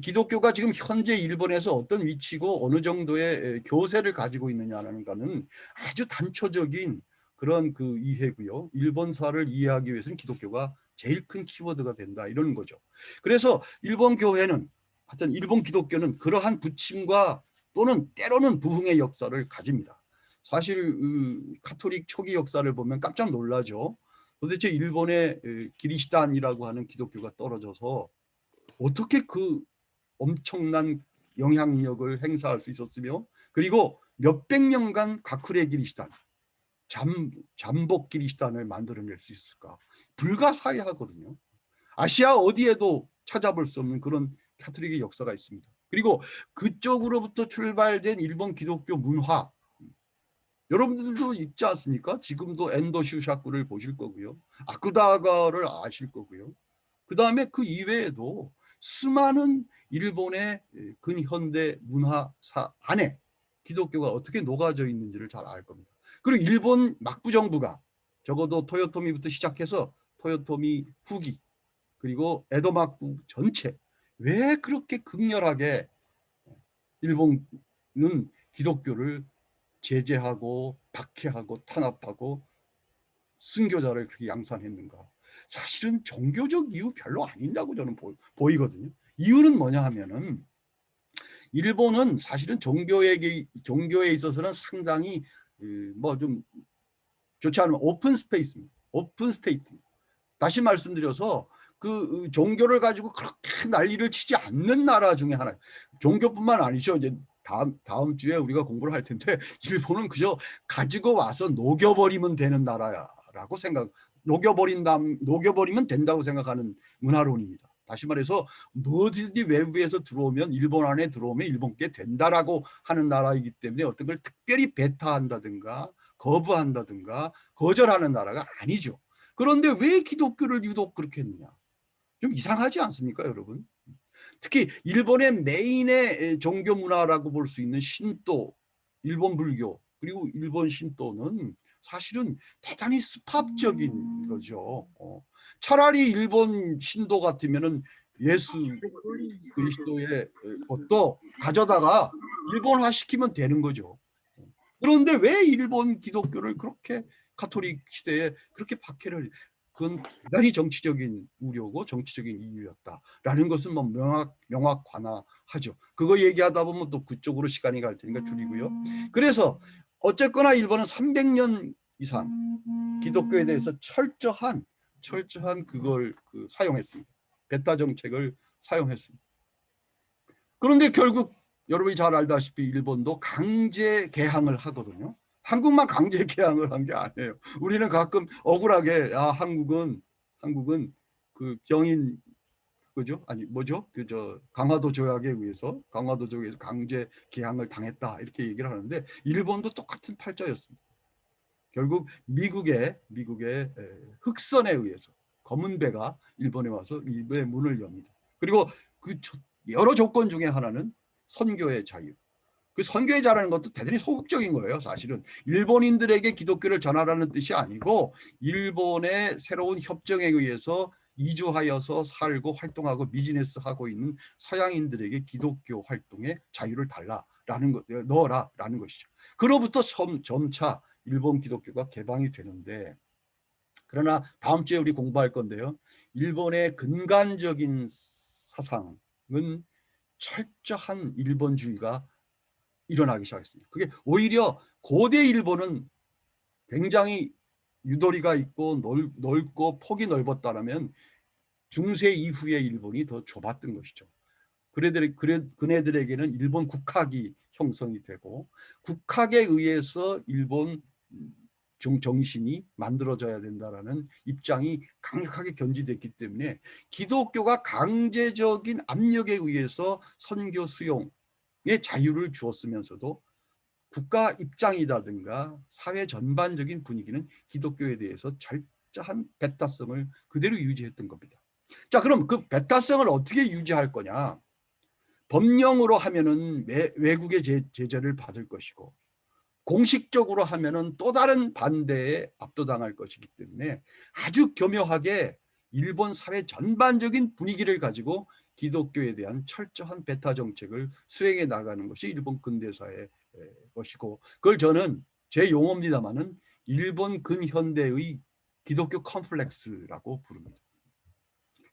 기독교가 지금 현재 일본에서 어떤 위치고 어느 정도의 교세를 가지고 있느냐는 거는 아주 단초적인 그런 그 이해고요. 일본사를 이해하기 위해서는 기독교가 제일 큰 키워드가 된다 이런 거죠. 그래서 일본 교회는 하여튼 일본 기독교는 그러한 부침과 또는 때로는 부흥의 역사를 가집니다. 사실 카톨릭 초기 역사를 보면 깜짝 놀라죠. 도대체 일본의 기리시탄이라고 하는 기독교가 떨어져서 어떻게 그 엄청난 영향력을 행사할 수 있었으며, 그리고 몇백 년간 가쿠레 기리시탄, 잠복 기리시탄을 만들어낼 수 있을까? 불가사의하거든요. 아시아 어디에도 찾아볼 수 없는 그런 카톨릭의 역사가 있습니다. 그리고 그쪽으로부터 출발된 일본 기독교 문화, 여러분들도 있지 않습니까? 지금도 엔도 슈샤쿠를 보실 거고요. 아쿠다가를 아실 거고요. 그 다음에 그 이외에도 수많은 일본의 근현대 문화사 안에 기독교가 어떻게 녹아져 있는지를 잘 알 겁니다. 그리고 일본 막부 정부가 적어도 토요토미부터 시작해서 토요토미 후기 그리고 에도 막부 전체 왜 그렇게 극렬하게 일본은 기독교를 제재하고 박해하고 탄압하고 순교자를 그렇게 양산했는가? 사실은 종교적 이유 별로 아니냐고 저는 보이거든요. 이유는 뭐냐 하면은 일본은 사실은 종교에 있어서는 상당히 뭐 좀 좋지 않으면 오픈 스페이스입니다. 오픈 스테이트. 다시 말씀드려서 그 종교를 가지고 그렇게 난리를 치지 않는 나라 중에 하나. 종교뿐만 아니죠. 이제 다음 주에 우리가 공부를 할 텐데 일본은 그저 가지고 와서 녹여버리면 되는 나라라고 녹여버리면 된다고 생각하는 문화론입니다. 다시 말해서 뭐든지 외부에서 들어오면 일본 안에 들어오면 일본께 된다라고 하는 나라이기 때문에 어떤 걸 특별히 배타한다든가 거부한다든가 거절하는 나라가 아니죠. 그런데 왜 기독교를 유독 그렇게 했느냐? 좀 이상하지 않습니까, 여러분? 특히 일본의 메인의 종교 문화라고 볼 수 있는 신도, 일본 불교, 그리고 일본 신도는 사실은 대단히 습합적인 거죠. 차라리 일본 신도 같으면은 예수 그리스도의 것도 가져다가 일본화 시키면 되는 거죠. 그런데 왜 일본 기독교를 그렇게 가톨릭 시대에 그렇게 박해를, 그건 대단히 정치적인 우려고 정치적인 이유였다라는 것은 뭐 명확관화하죠. 그거 얘기하다 보면 또 그쪽으로 시간이 갈 테니까 줄이고요. 그래서 어쨌거나 일본은 300년 이상 기독교에 대해서 철저한 그걸 사용했습니다. 배타 정책을 사용했습니다. 그런데 결국 여러분이 잘 알다시피 일본도 강제 개항을 하거든요. 한국만 강제 개항을 한 게 아니에요. 우리는 가끔 억울하게 한국은 그 병인 그죠? 아니 뭐죠? 강화도 조약에 의해서 강제 개항을 당했다 이렇게 얘기를 하는데 일본도 똑같은 팔자였습니다. 결국 미국의 흑선에 의해서 검은 배가 일본에 와서 일본의 문을 엽니다. 그리고 그 여러 조건 중에 하나는 선교의 자유. 그 선교의 자유라는 것도 대단히 소극적인 거예요. 사실은 일본인들에게 기독교를 전하라는 뜻이 아니고 일본의 새로운 협정에 의해서 이주하여서 살고 활동하고 비즈니스하고 있는 서양인들에게 기독교 활동에 자유를 넣어라라는 것이죠. 그로부터 점차 일본 기독교가 개방이 되는데, 그러나 다음 주에 우리 공부할 건데요. 일본의 근간적인 사상은 철저한 일본주의가 일어나기 시작했습니다. 그게 오히려 고대 일본은 굉장히 유도리가 있고 넓고 폭이 넓었다면 중세 이후의 일본이 더 좁았던 것이죠. 그네들에게는 일본 국학이 형성이 되고 국학에 의해서 일본 정신이 만들어져야 된다라는 입장이 강력하게 견지됐기 때문에 기독교가 강제적인 압력에 의해서 선교 수용의 자유를 주었으면서도 국가 입장이라든가 사회 전반적인 분위기는 기독교에 대해서 철저한 배타성을 그대로 유지했던 겁니다. 자, 그럼 그 배타성을 어떻게 유지할 거냐? 법령으로 하면은 외국의 제재를 받을 것이고 공식적으로 하면은 또 다른 반대에 압도당할 것이기 때문에 아주 교묘하게 일본 사회 전반적인 분위기를 가지고 기독교에 대한 철저한 배타 정책을 수행해 나가는 것이 일본 근대사의 것이고, 그걸 저는 제 용어입니다마는 일본 근현대의 기독교 컴플렉스라고 부릅니다.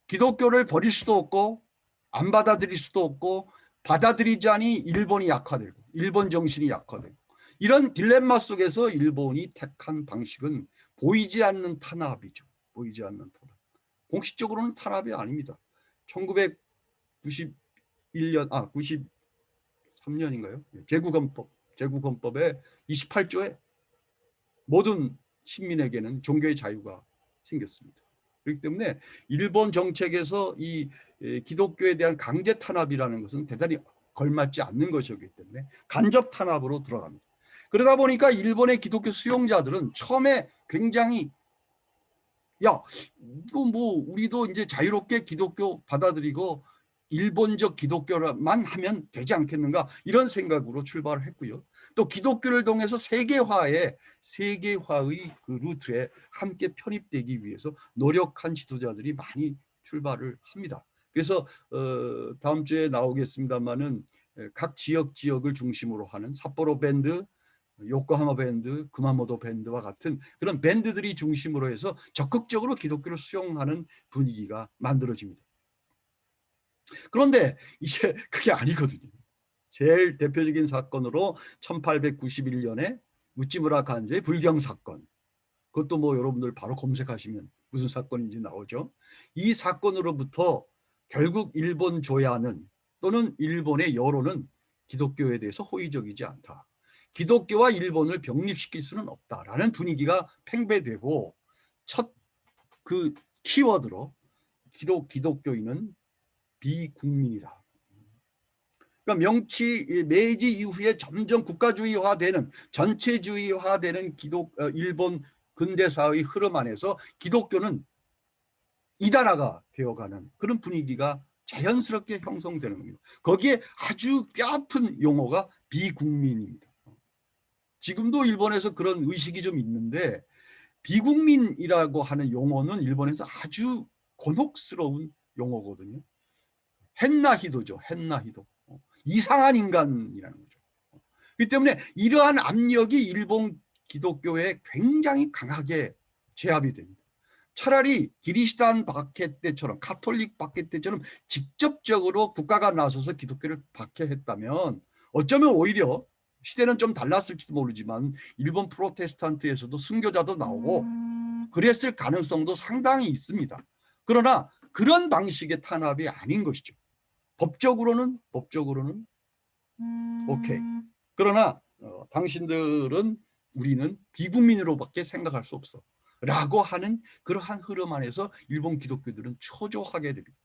기독교를 버릴 수도 없고 안 받아들일 수도 없고, 받아들이자니 일본이 약화되고 일본 정신이 약화되고, 이런 딜레마 속에서 일본이 택한 방식은 보이지 않는 탄압이죠. 보이지 않는 탄압. 공식적으로는 탄압이 아닙니다. 1991년, 93년인가요? 제국헌법의 28조에 모든 시민에게는 종교의 자유가 생겼습니다. 그렇기 때문에 일본 정책에서 이 기독교에 대한 강제 탄압이라는 것은 대단히 걸맞지 않는 것이기 때문에 간접 탄압으로 들어갑니다. 그러다 보니까 일본의 기독교 수용자들은 처음에 굉장히, 야, 이거 뭐 우리도 이제 자유롭게 기독교 받아들이고 일본적 기독교만 하면 되지 않겠는가, 이런 생각으로 출발을 했고요. 또 기독교를 통해서 세계화의 그 루트에 함께 편입되기 위해서 노력한 지도자들이 많이 출발을 합니다. 그래서 다음 주에 나오겠습니다마는 각 지역을 중심으로 하는 삿포로 밴드, 요코하마 밴드, 구마모토 밴드와 같은 그런 밴드들이 중심으로 해서 적극적으로 기독교를 수용하는 분위기가 만들어집니다. 그런데 이제 그게 아니거든요. 제일 대표적인 사건으로 1891년에 우찌무라 간조의 불경 사건, 그것도 뭐 여러분들 바로 검색하시면 무슨 사건인지 나오죠. 이 사건으로부터 결국 일본 조야는, 또는 일본의 여론은 기독교에 대해서 호의적이지 않다, 기독교와 일본을 병립시킬 수는 없다라는 분위기가 팽배되고, 첫 그 키워드로 기독교인은 비국민이다. 그러니까 메이지 이후에 점점 국가주의화되는, 전체주의화되는 일본 근대사의 흐름 안에서 기독교는 이단화가 되어가는 그런 분위기가 자연스럽게 형성되는 겁니다. 거기에 아주 뼈아픈 용어가 비국민입니다. 지금도 일본에서 그런 의식이 좀 있는데, 비국민이라고 하는 용어는 일본에서 아주 곤혹스러운 용어거든요. 헨나히도죠. 헨나히도. 이상한 인간이라는 거죠. 그렇기 때문에 이러한 압력이 일본 기독교에 굉장히 강하게 제압이 됩니다. 차라리 기리시탄 박해 때처럼, 가톨릭 박해 때처럼 직접적으로 국가가 나서서 기독교를 박해했다면 어쩌면 오히려 시대는 좀 달랐을지도 모르지만 일본 프로테스탄트에서도 순교자도 나오고 그랬을 가능성도 상당히 있습니다. 그러나 그런 방식의 탄압이 아닌 것이죠. 법적으로는 오케이. 그러나 우리는 비국민으로밖에 생각할 수 없어 라고 하는 그러한 흐름 안에서 일본 기독교들은 초조하게 됩니다.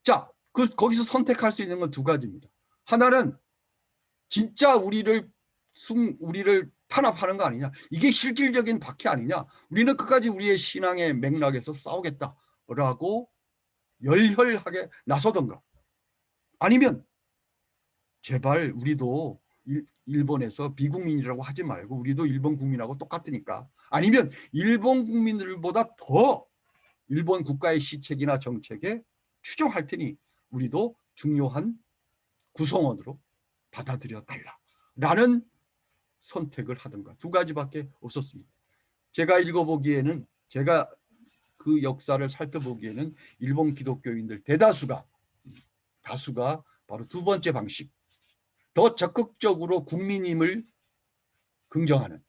자, 거기서 선택할 수 있는 건 두 가지입니다. 하나는 진짜 우리를 탄압하는 거 아니냐, 이게 실질적인 박해 아니냐, 우리는 끝까지 우리의 신앙의 맥락에서 싸우겠다라고 열혈하게 나서던가, 아니면 제발 우리도 일본에서 비국민이라고 하지 말고 우리도 일본 국민하고 똑같으니까, 아니면 일본 국민들보다 더 일본 국가의 시책이나 정책에 추종할 테니 우리도 중요한 구성원으로 받아들여 달라라는 선택을 하던가, 두 가지밖에 없었습니다. 제가 읽어보기에는, 제가 그 역사를 살펴보기에는 일본 기독교인들 다수가 바로 두 번째 방식, 더 적극적으로 국민임을 긍정하는,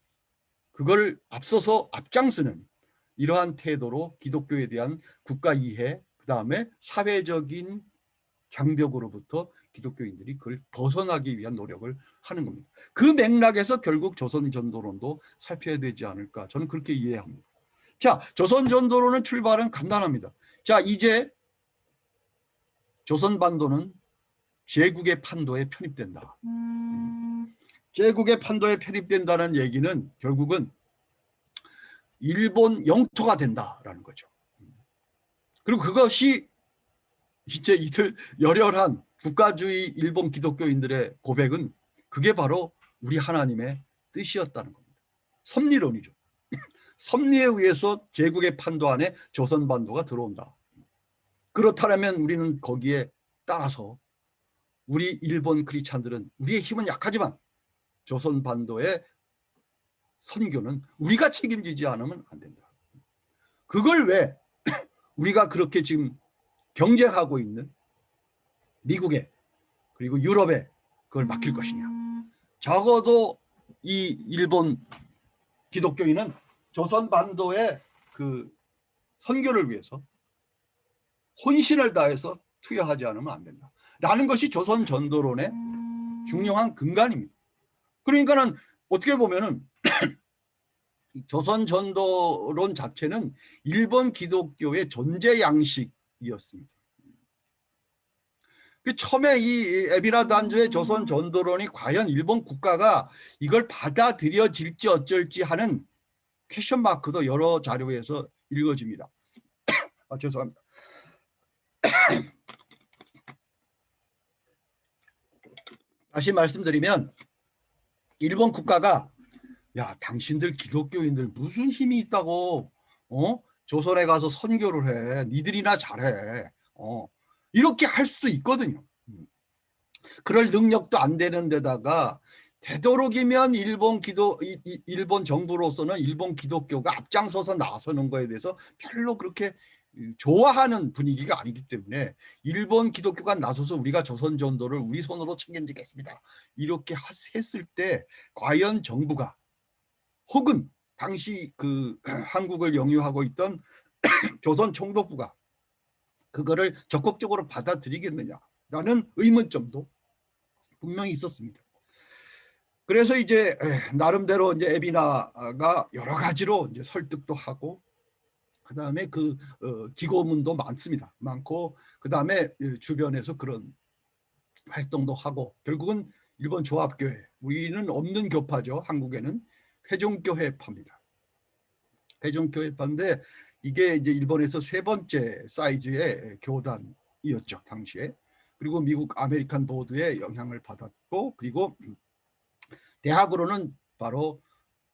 그걸 앞서서 앞장서는 이러한 태도로 기독교에 대한 국가 이해, 그다음에 사회적인 장벽으로부터 기독교인들이 그걸 벗어나기 위한 노력을 하는 겁니다. 그 맥락에서 결국 조선전도론도 살펴야 되지 않을까, 저는 그렇게 이해합니다. 자, 조선전도론의 출발은 간단합니다. 자, 이제 조선반도는 제국의 판도에 편입된다. 제국의 판도에 편입된다는 얘기는 결국은 일본 영토가 된다라는 거죠. 그리고 그것이 이제 이들 열혈한 국가주의 일본 기독교인들의 고백은 그게 바로 우리 하나님의 뜻이었다는 겁니다. 섭리론이죠. 섭리에 의해서 제국의 판도 안에 조선반도가 들어온다. 그렇다면 우리는 거기에 따라서 우리 일본 크리스찬들은 우리의 힘은 약하지만 조선 반도의 선교는 우리가 책임지지 않으면 안 된다. 그걸 왜 우리가 그렇게 지금 경쟁하고 있는 미국에 그리고 유럽에 그걸 맡길 것이냐. 적어도 이 일본 기독교인은 조선 반도의 그 선교를 위해서 혼신을 다해서 투여하지 않으면 안 된다. 라는 것이 조선 전도론의 중요한 근간입니다. 그러니까는 어떻게 보면은 조선 전도론 자체는 일본 기독교의 존재 양식이었습니다. 처음에 이 에비나 단조의 조선 전도론이 과연 일본 국가가 이걸 받아들여질지 어쩔지 하는 퀘션 마크도 여러 자료에서 읽어집니다. 죄송합니다. 다시 말씀드리면 일본 국가가 야, 당신들 기독교인들 무슨 힘이 있다고 조선에 가서 선교를 해. 니들이나 잘해. 이렇게 할 수도 있거든요. 그럴 능력도 안 되는 데다가 되도록이면 일본 정부로서는 일본 기독교가 앞장서서 나서는 거에 대해서 별로 그렇게 좋아하는 분위기가 아니기 때문에 일본 기독교가 나서서 우리가 조선 전도를 우리 손으로 책임지겠습니다. 이렇게 했을 때 과연 정부가 혹은 당시 그 한국을 영유하고 있던 조선 총독부가 그거를 적극적으로 받아들이겠느냐라는 의문점도 분명히 있었습니다. 그래서 이제 나름대로 이제 에비나가 여러 가지로 이제 설득도 하고 그다음에 그 기고문도 많고 그다음에 주변에서 그런 활동도 하고 결국은 일본 조합교회 우리는 없는 교파죠. 한국에는 회중교회파입니다. 회중교회파인데 이게 이제 일본에서 세 번째 사이즈의 교단이었죠 당시에. 그리고 미국 아메리칸 보드의 영향을 받았고 그리고 대학으로는 바로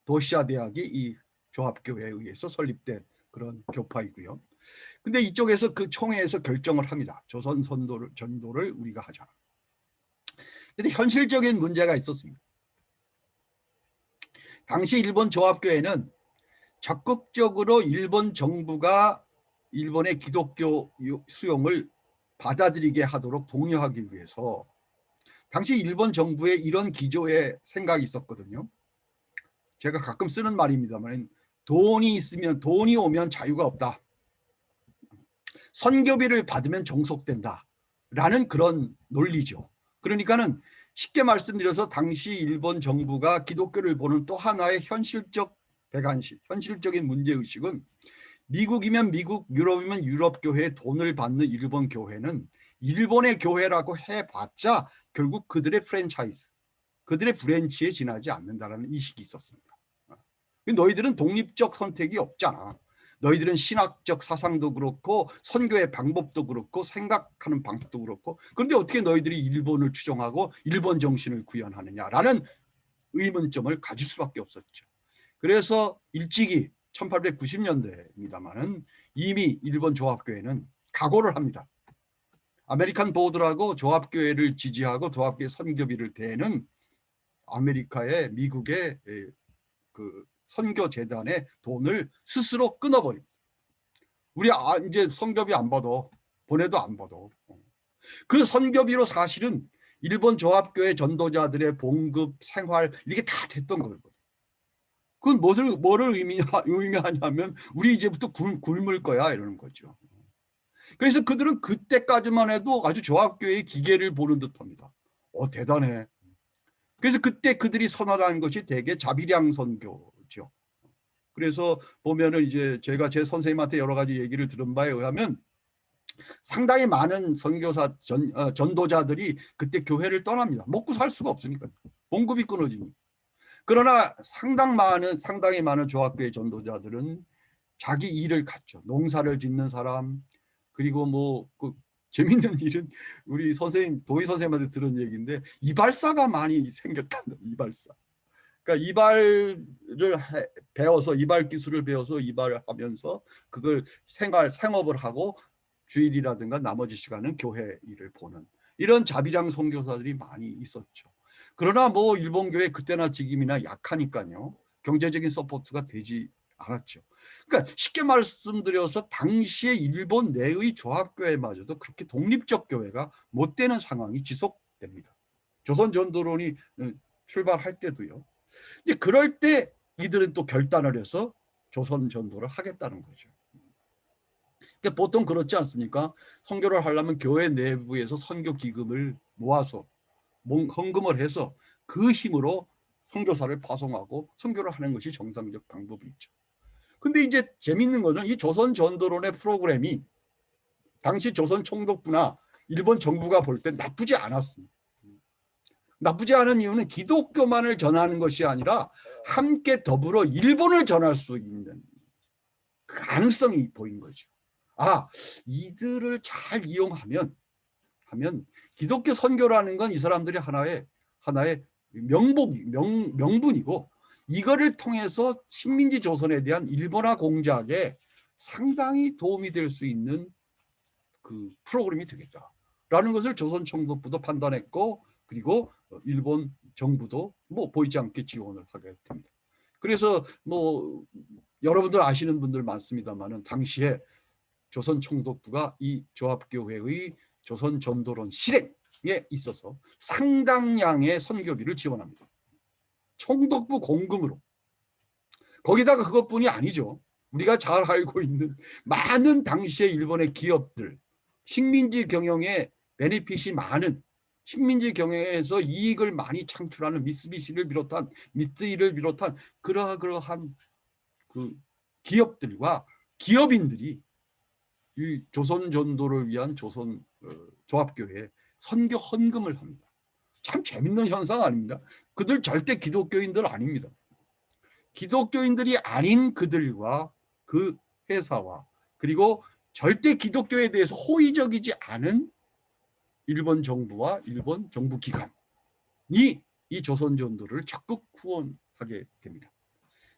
도시아 대학이 이 조합교회에 의해서 설립된 그런 교파이고요. 근데 이쪽에서 그 총회에서 결정을 합니다. 조선 전도를 우리가 하자. 근데 현실적인 문제가 있었습니다. 당시 일본 조합교회는 적극적으로 일본 정부가 일본의 기독교 수용을 받아들이게 하도록 독려하기 위해서 당시 일본 정부의 이런 기조의 생각이 있었거든요. 제가 가끔 쓰는 말입니다만 돈이 오면 자유가 없다. 선교비를 받으면 종속된다. 라는 그런 논리죠. 그러니까는 쉽게 말씀드려서 당시 일본 정부가 기독교를 보는 또 하나의 현실적 배관식, 현실적인 문제의식은 미국이면 미국, 유럽이면 유럽 교회에 돈을 받는 일본 교회는 일본의 교회라고 해봤자 결국 그들의 프랜차이즈, 그들의 브랜치에 지나지 않는다는 인식이 있었습니다. 너희들은 독립적 선택이 없잖아. 너희들은 신학적 사상도 그렇고 선교의 방법도 그렇고 생각하는 방법도 그렇고 그런데 어떻게 너희들이 일본을 추종하고 일본 정신을 구현하느냐라는 의문점을 가질 수밖에 없었죠. 그래서 일찍이 1890년대입니다만은 이미 일본 조합교회는 각오를 합니다. 아메리칸 보드라고 조합교회를 지지하고 조합교회 선교비를 대는 미국의 그 선교재단의 돈을 스스로 끊어버립니다. 우리 이제 선교비 안 받아. 보내도 안 받아. 그 선교비로 사실은 일본 조합교회 전도자들의 봉급, 생활 이게 다 됐던 거거든요. 그건 뭐를 의미하냐면 우리 이제부터 굶을 거야 이러는 거죠. 그래서 그들은 그때까지만 해도 아주 조합교회의 기계를 보는 듯합니다. 대단해. 그래서 그때 그들이 선언한 것이 대개 자비량 선교죠. 그래서 보면은 이제 제가 제 선생님한테 여러 가지 얘기를 들은 바에 의하면 상당히 많은 선교사 전도자들이 그때 교회를 떠납니다. 먹고 살 수가 없으니까 봉급이 끊어지니까. 그러나 상당히 많은 조합교회 전도자들은 자기 일을 갖죠. 농사를 짓는 사람 그리고 그 재밌는 일은 우리 도희 선생님한테 들은 얘기인데 이발사가 많이 생겼단다. 이발사. 그러니까 이발 기술을 배워서 이발을 하면서 그걸 생업을 하고 주일이라든가 나머지 시간은 교회 일을 보는 이런 자비량 선교사들이 많이 있었죠. 그러나 뭐 일본 교회 그때나 지금이나 약하니까요. 경제적인 서포트가 되지 않았죠. 그러니까 쉽게 말씀드려서 당시에 일본 내의 조합교회마저도 그렇게 독립적 교회가 못 되는 상황이 지속됩니다. 조선 전도론이 출발할 때도요. 이제 그럴 때 이들은 또 결단을 해서 조선 전도를 하겠다는 거죠. 그러니까 보통 그렇지 않습니까? 선교를 하려면 교회 내부에서 선교 기금을 모아서 헌금을 해서 그 힘으로 선교사를 파송하고 선교를 하는 것이 정상적 방법이 있죠. 근데 이제 재밌는 거는 이 조선 전도론의 프로그램이 당시 조선 총독부나 일본 정부가 볼 때 나쁘지 않았습니다. 나쁘지 않은 이유는 기독교만을 전하는 것이 아니라 함께 더불어 일본을 전할 수 있는 가능성이 보인 거죠. 아, 이들을 잘 이용하면 기독교 선교라는 건 이 사람들이 하나의 명분이고 이거를 통해서 식민지 조선에 대한 일본화 공작에 상당히 도움이 될 수 있는 그 프로그램이 되겠다라는 것을 조선 총독부도 판단했고 그리고 일본 정부도 뭐 보이지 않게 지원을 하게 됩니다. 그래서 뭐 여러분들 아시는 분들 많습니다만은 당시에 조선 총독부가 이 조합교회의 조선 전도론 실행에 있어서 상당량의 선교비를 지원합니다. 총독부 공금으로. 거기다가 그것뿐이 아니죠. 우리가 잘 알고 있는 많은 당시의 일본의 기업들, 식민지 경영에 베네핏이 많은 식민지 경영에서 이익을 많이 창출하는 미쓰비시를 비롯한 미쓰이를 비롯한 그러한 그 기업들과 기업인들이 이 조선 전도를 위한 조선 조합교회에 선교 헌금을 합니다. 참 재밌는 현상 아닙니다. 그들 절대 기독교인들 아닙니다. 기독교인들이 아닌 그들과 그 회사와 그리고 절대 기독교에 대해서 호의적이지 않은 일본 정부와 일본 정부 기관이 이 조선 전도를 적극 후원하게 됩니다.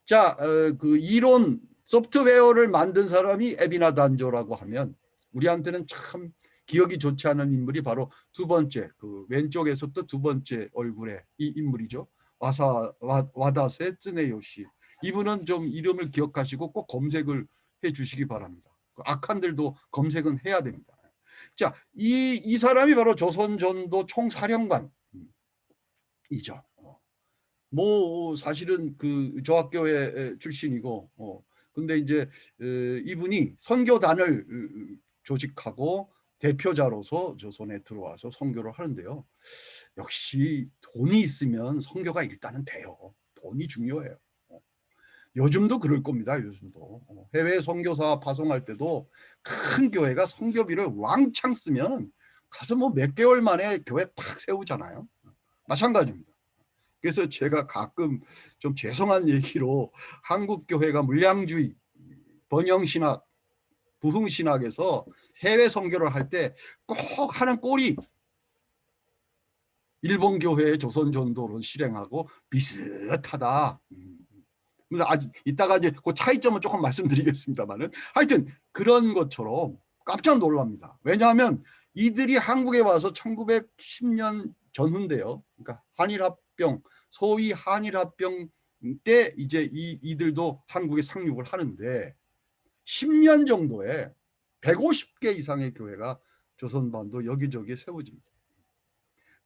자, 그 이론 소프트웨어를 만든 사람이 에비나 단조라고 하면 우리한테는 참 기억이 좋지 않은 인물이 바로 두 번째 그 왼쪽에서부터 두 번째 얼굴의 이 인물이죠. 와다세 쯔네요시. 이분은 좀 이름을 기억하시고 꼭 검색을 해 주시기 바랍니다. 악한들도 검색은 해야 됩니다. 자, 이 사람이 바로 조선 전도 총사령관이죠. 뭐 사실은 그 조합교회 출신이고 근데 이제 이분이 선교단을 조직하고 대표자로서 조선에 들어와서 선교를 하는데요. 역시 돈이 있으면 선교가 일단은 돼요. 돈이 중요해요. 요즘도 그럴 겁니다. 요즘도 해외 선교사 파송할 때도 큰 교회가 선교비를 왕창 쓰면 가서 뭐 몇 개월 만에 교회 팍 세우잖아요. 마찬가지입니다. 그래서 제가 가끔 좀 죄송한 얘기로 한국 교회가 물량주의, 번영신학, 부흥신학에서 해외 선교를 할 때 꼭 하는 꼴이 일본 교회의 조선 전도를 실행하고 비슷하다. 아직 이따가 이제 그 차이점은 조금 말씀드리겠습니다만은 하여튼 그런 것처럼 깜짝 놀랍니다. 왜냐하면 이들이 한국에 와서 1910년 전후인데요. 그러니까 한일합병, 소위 한일합병 때 이제 이들도 한국에 상륙을 하는데 10년 정도에 150개 이상의 교회가 조선반도 여기저기에 세워집니다.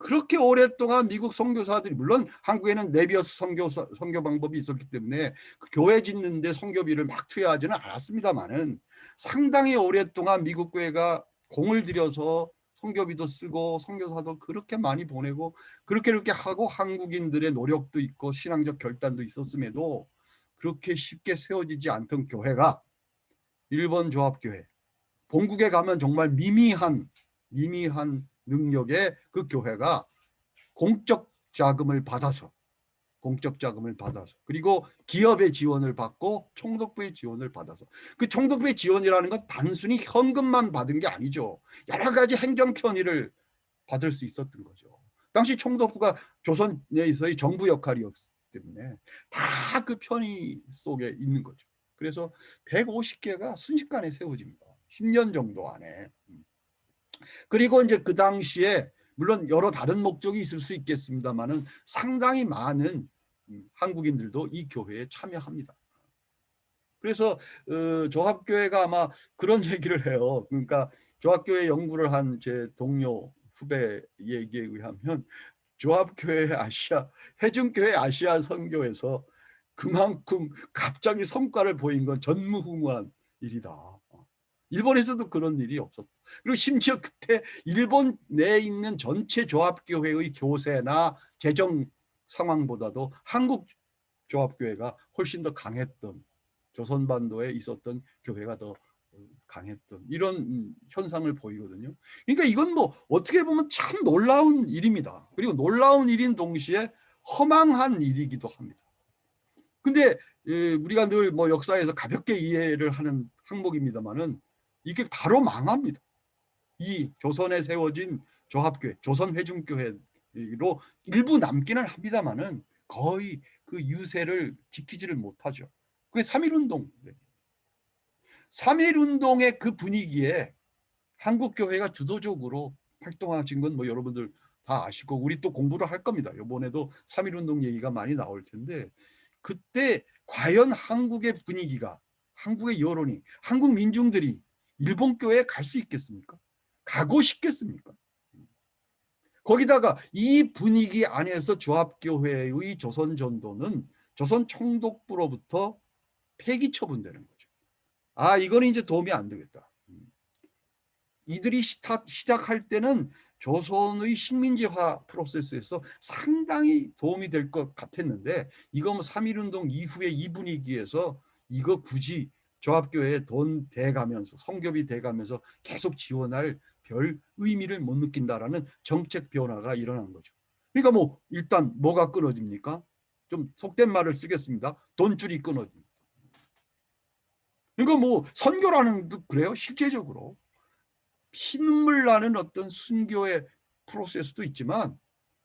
그렇게 오랫동안 미국 선교사들이 물론 한국에는 네비어스 선교 방법이 있었기 때문에 그 교회 짓는데 선교비를 막 투여하지는 않았습니다만은 상당히 오랫동안 미국 교회가 공을 들여서 선교비도 쓰고 선교사도 그렇게 많이 보내고 그렇게 하고 한국인들의 노력도 있고 신앙적 결단도 있었음에도 그렇게 쉽게 세워지지 않던 교회가 일본 조합교회 본국에 가면 정말 미미한 능력의 그 교회가 공적 자금을 받아서 그리고 기업의 지원을 받고 총독부의 지원을 받아서 그 총독부의 지원이라는 건 단순히 현금만 받은 게 아니죠. 여러 가지 행정 편의를 받을 수 있었던 거죠. 당시 총독부가 조선에서의 정부 역할이었기 때문에 다 그 편의 속에 있는 거죠. 그래서 150개가 순식간에 세워집니다. 10년 정도 안에. 그리고 이제 그 당시에 물론 여러 다른 목적이 있을 수 있겠습니다만은 상당히 많은 한국인들도 이 교회에 참여합니다. 그래서 조합교회가 아마 그런 얘기를 해요. 그러니까 조합교회 연구를 한 제 동료 후배 얘기에 의하면 조합교회 아시아, 회중교회 아시아 선교에서 그만큼 갑자기 성과를 보인 건 전무후무한 일이다. 일본에서도 그런 일이 없었고, 그리고 심지어 그때 일본 내에 있는 전체 조합교회의 교세나 재정 상황보다도 한국 조합교회가 훨씬 더 강했던, 조선반도에 있었던 교회가 더 강했던 이런 현상을 보이거든요. 그러니까 이건 뭐 어떻게 보면 참 놀라운 일입니다. 그리고 놀라운 일인 동시에 허망한 일이기도 합니다. 근데 우리가 늘 뭐 역사에서 가볍게 이해를 하는 항목입니다만은 이게 바로 망합니다. 이 조선에 세워진 조합교회, 조선회중교회로 일부 남기는 합니다만은 거의 그 유세를 지키지를 못하죠. 그게 3.1운동. 3.1운동의 그 분위기에 한국교회가 주도적으로 활동하신 건 뭐 여러분들 다 아시고 우리 또 공부를 할 겁니다. 이번에도 3.1운동 얘기가 많이 나올 텐데 그때 과연 한국의 분위기가, 한국의 여론이, 한국 민중들이 일본 교회에 갈 수 있겠습니까? 가고 싶겠습니까? 거기다가 이 분위기 안에서 조합교회의 조선전도는 조선 총독부로부터 폐기 처분되는 거죠. 아, 이거는 이제 도움이 안 되겠다. 이들이 시작할 때는 조선의 식민지화 프로세스에서 상당히 도움이 될 것 같았는데 이거 뭐 3.1운동 이후에 이 분위기에서 이거 굳이 조합교회에 돈 대가면서 성교비 대가면서 계속 지원할 별 의미를 못 느낀다라는 정책 변화가 일어난 거죠. 그러니까 뭐 일단 뭐가 끊어집니까? 좀 속된 말을 쓰겠습니다. 돈줄이 끊어집니다. 그러니까 뭐 선교라는 것도 그래요. 실제적으로. 피눈물 나는 어떤 순교의 프로세스도 있지만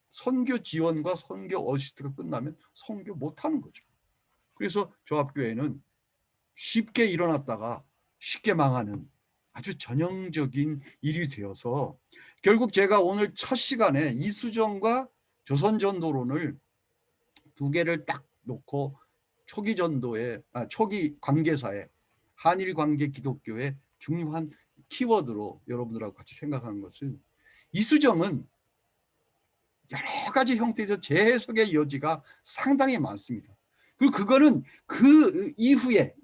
선교 지원과 선교 어시스트가 끝나면 선교 못하는 거죠. 그래서 조합교회는 쉽게 일어났다가 쉽게 망하는 아주 전형적인 일이 되어서 결국 제가 오늘 첫 시간에 이수정과 조선전도론을 두 개를 딱 놓고 초기 전도의 초기 관계사의 한일 관계 기독교의 중요한 키워드로 여러분들하고 같이 생각하는 것은 이수정은 여러 가지 형태에서 재해석의 여지가 상당히 많습니다. 그리고 그거는 그 이후에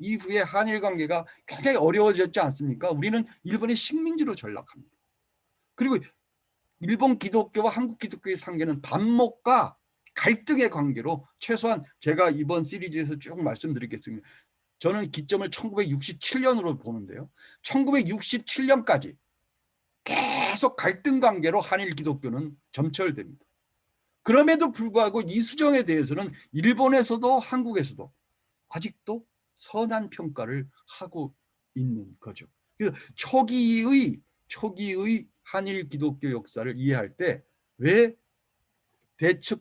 한일 관계가 굉장히 어려워졌지 않습니까? 우리는 일본의 식민지로 전락합니다. 그리고 일본 기독교와 한국 기독교의 상계는 반목과 갈등의 관계로 최소한 제가 이번 시리즈에서 쭉 말씀드리겠습니다. 저는 기점을 1967년으로 보는데요. 1967년까지 계속 갈등 관계로 한일 기독교는 점철됩니다. 그럼에도 불구하고 이수정에 대해서는 일본에서도 한국에서도 아직도 선한 평가를 하고 있는 거죠. 그래서 초기의 한일 기독교 역사를 이해할 때 왜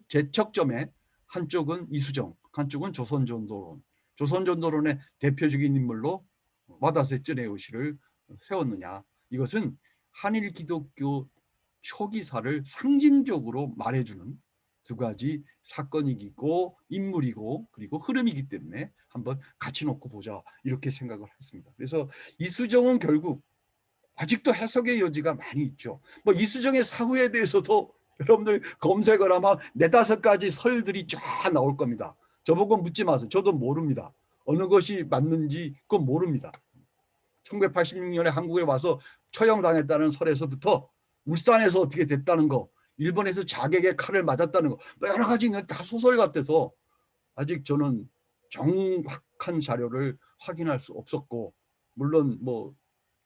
제척점에 한쪽은 이수정, 한쪽은 조선전도론, 조선전도론의 대표적인 인물로 와다세 쯔네요시를 세웠느냐. 이것은 한일 기독교 초기사를 상징적으로 말해주는 두 가지 사건이고 인물이고 그리고 흐름이기 때문에 한번 같이 놓고 보자 이렇게 생각을 했습니다. 그래서 이수정은 결국 아직도 해석의 여지가 많이 있죠. 뭐 이수정의 사후에 대해서도 여러분들 검색을 하면 4-5가지 설들이 쫙 나올 겁니다. 저보고 묻지 마세요. 저도 모릅니다. 어느 것이 맞는지 그건 모릅니다. 1986년에 한국에 와서 처형당했다는 설에서부터 울산에서 어떻게 됐다는 거, 일본에서 자객의 칼을 맞았다는 거, 여러 가지 다 소설 같아서 아직 저는 정확한 자료를 확인할 수 없었고, 물론 뭐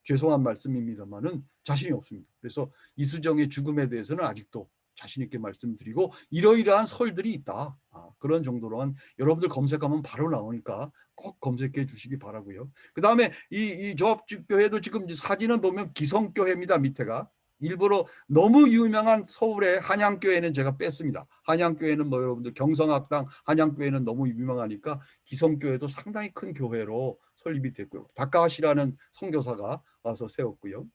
죄송한 말씀입니다만은 자신이 없습니다. 그래서 이수정의 죽음에 대해서는 아직도 자신 있게 말씀드리고 이러이러한 설들이 있다. 그런 정도로만 여러분들 검색하면 바로 나오니까 꼭 검색해 주시기 바라고요. 그다음에 이 조합교회도 지금 사진은 보면 기성교회입니다. 밑에가. 일부러 너무 유명한 서울의 한양교회는 제가 뺐습니다. 한양교회는 뭐 여러분들 경성학당 한양교회는 너무 유명하니까 기성교회도 상당히 큰 교회로 설립이 됐고요. 다카하시라는 선교사가 와서 세웠고요.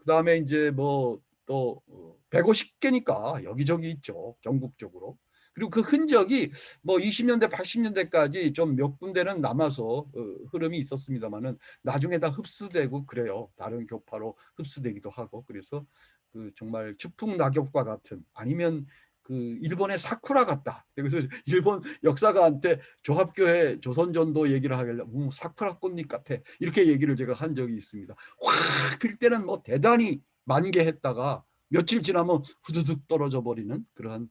그다음에 이제 뭐 또 150개니까 여기저기 있죠. 전국적으로. 그리고 그 흔적이 뭐 20년대 80년대까지 좀 몇 군데는 남아서 흐름이 있었습니다만은 나중에 다 흡수되고 그래요. 다른 교파로 흡수되기도 하고. 그래서 그 정말 즉풍낙엽과 같은, 아니면 그 일본의 사쿠라 같다. 그래서 일본 역사가한테 조합교회 조선전도 얘기를 하길래 사쿠라 꽃잎 같아, 이렇게 얘기를 제가 한 적이 있습니다. 확 필 때는 뭐 대단히 만개했다가 며칠 지나면 후두둑 떨어져 버리는 그러한,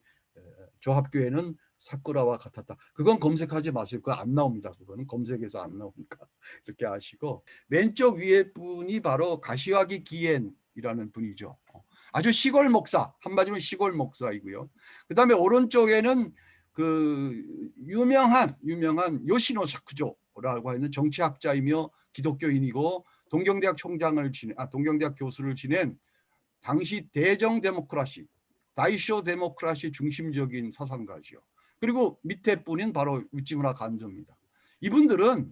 조합교회는 사쿠라와 같았다. 그건 검색하지 마세요. 그거 안 나옵니다. 그거는 검색해서 안 나오니까 이렇게 아시고, 왼쪽 위에 분이 바로 가시와기 기엔이라는 분이죠. 아주 시골 목사, 한마디로 시골 목사이고요. 그다음에 오른쪽에는 그 유명한 요시노 사쿠조라고 하는 정치학자이며 기독교인이고 동경대학 총장을 지낸, 동경대학 교수를 지낸 당시 대정 데모크라시, 다이쇼 데모크라시 중심적인 사상가죠. 그리고 밑에 분인 바로 우찌무라 간조입니다. 이분들은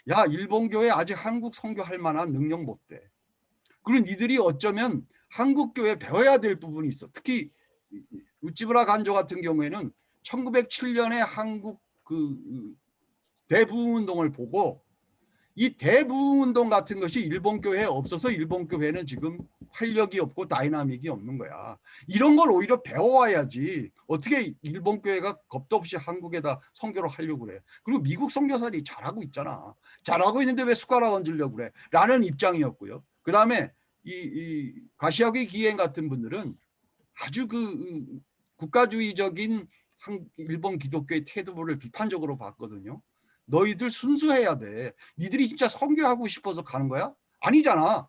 야, 일본교회 아직 한국 선교할 만한 능력 못 돼. 그리고 니들이 어쩌면 한국교회 배워야 될 부분이 있어. 특히 우찌무라 간조 같은 경우에는 1907년에 한국 그 대부흥운동을 보고, 이 대부흥운동 같은 것이 일본 교회에 없어서 일본 교회는 지금 활력이 없고 다이나믹이 없는 거야. 이런 걸 오히려 배워와야지 어떻게 일본 교회가 겁도 없이 한국에다 선교를 하려고 그래. 그리고 미국 선교사들이 잘하고 있잖아. 잘하고 있는데 왜 숟가락 얹으려고 그래? 라는 입장이었고요. 그 다음에 이 가시화기 기행 같은 분들은 아주 그 국가주의적인 일본 기독교의 태도를 비판적으로 봤거든요. 너희들 순수해야 돼. 니들이 진짜 선교하고 싶어서 가는 거야? 아니잖아.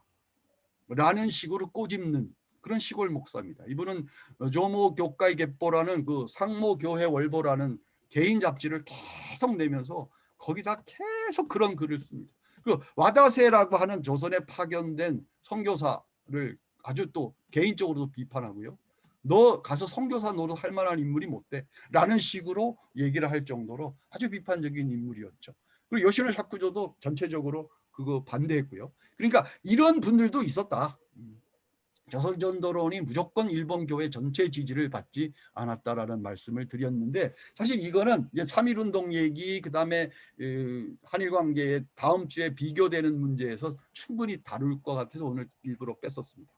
라는 식으로 꼬집는 그런 시골 목사입니다. 이분은 조모 교가이 갯보라는 그 상모교회 월보라는 개인 잡지를 계속 내면서 거기다 계속 그런 글을 씁니다. 그 와다세라고 하는 조선에 파견된 선교사를 아주 또 개인적으로도 비판하고요. 너 가서 선교사 노릇 할 만한 인물이 못 돼. 라는 식으로 얘기를 할 정도로 아주 비판적인 인물이었죠. 그리고 요시노 샤쿠조도 전체적으로 그거 반대했고요. 그러니까 이런 분들도 있었다. 조선전도론이 무조건 일본 교회 전체 지지를 받지 않았다라는 말씀을 드렸는데, 사실 이거는 이제 3.1운동 얘기, 그다음에 한일 관계의 다음 주에 비교되는 문제에서 충분히 다룰 것 같아서 오늘 일부러 뺐었습니다.